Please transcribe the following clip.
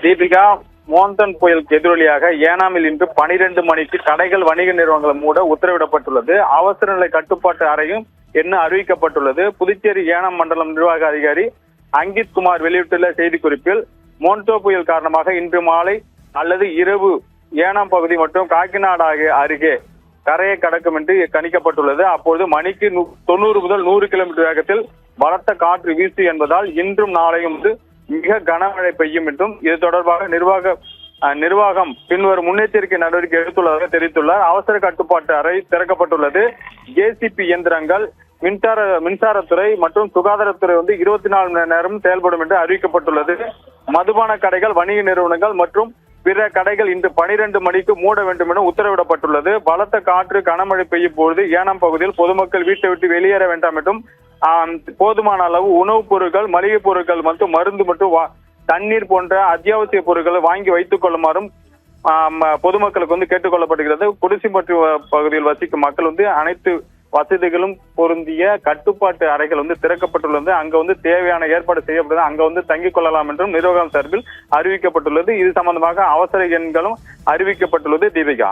தீபிகா, மோந்தன் புயலுக்கு எதிரொலியாக ஏனாமில் இன்று 12 மணிக்கு கடைகள் வணிக நிறுவனங்களை மூட உத்தரவிடப்பட்டுள்ளது. அவசர நிலை கட்டுப்பாட்டு அறையும் என்ன அறிவிக்கப்பட்டுள்ளது. புதுச்சேரி ஏனாம் மண்டலம் நிர்வாக அதிகாரி அங்கித் குமார் வெளியிட்டுள்ள செய்திக்குறிப்பில், மோன்டோ புயல் காரணமாக இன்று மாலை அல்லது இரவு ஏனாம் பகுதி மற்றும் காக்கிநாடு அருகே கரையை கடக்கும் என்று கணிக்கப்பட்டுள்ளது. அப்போது மணிக்கு 90 முதல் 100 கிலோமீட்டர் வேகத்தில் பலத்த காற்று வீசு என்பதால் இன்றும் நாளையும் மிக கனமழை பெய்யும் என்றும் இது தொடர்பாக நிர்வாகம் பின்வரும் முன்னெச்சரிக்கை நடவடிக்கை எடுத்துள்ளதாக தெரிவித்துள்ளார். அவசர கட்டுப்பாட்டு அறை திறக்கப்பட்டுள்ளது. ஜேசிபி இயந்திரங்கள், மின்சாரத்துறை மற்றும் சுகாதாரத்துறை 24 மணி நேரம் செயல்படும் என்று அறிவிக்கப்பட்டுள்ளது. மதுபான கடைகள், வணிக நிறுவனங்கள் மற்றும் பிற கடைகள் இன்று 12 மணிக்கு மூட வேண்டும் என உத்தரவிடப்பட்டுள்ளது. பலத்த காற்று கனமழை பெய்யும் பொழுது ஏனாம் பகுதியில் பொதுமக்கள் வீட்டை விட்டு வெளியேற வேண்டாம் என்றும், போதுமான அளவு உணவுப் பொருட்கள், மளிகை பொருட்கள் மற்றும் மருந்து மற்றும் தண்ணீர் போன்ற அத்தியாவசிய பொருட்களை வாங்கி வைத்துக் கொள்ளுமாறும் பொதுமக்களுக்கு கேட்டுக் கொள்ளப்படுகிறது. குடிசைப்பட்டு பகுதியில் வசிக்கும் மக்கள் அனைத்து வசதிகளும் பொருந்திய கட்டுப்பாட்டு அறைகள் திறக்கப்பட்டுள்ளது. அங்க தேவையான ஏற்பாடு செய்யப்பட்டது. அங்க தங்கிக் கொள்ளலாம் என்றும் நிர்வாகம் சார்பில் அறிவிக்கப்பட்டுள்ளது. இது சம்பந்தமாக அவசர எண்களும் அறிவிக்கப்பட்டுள்ளது. தீபிகா.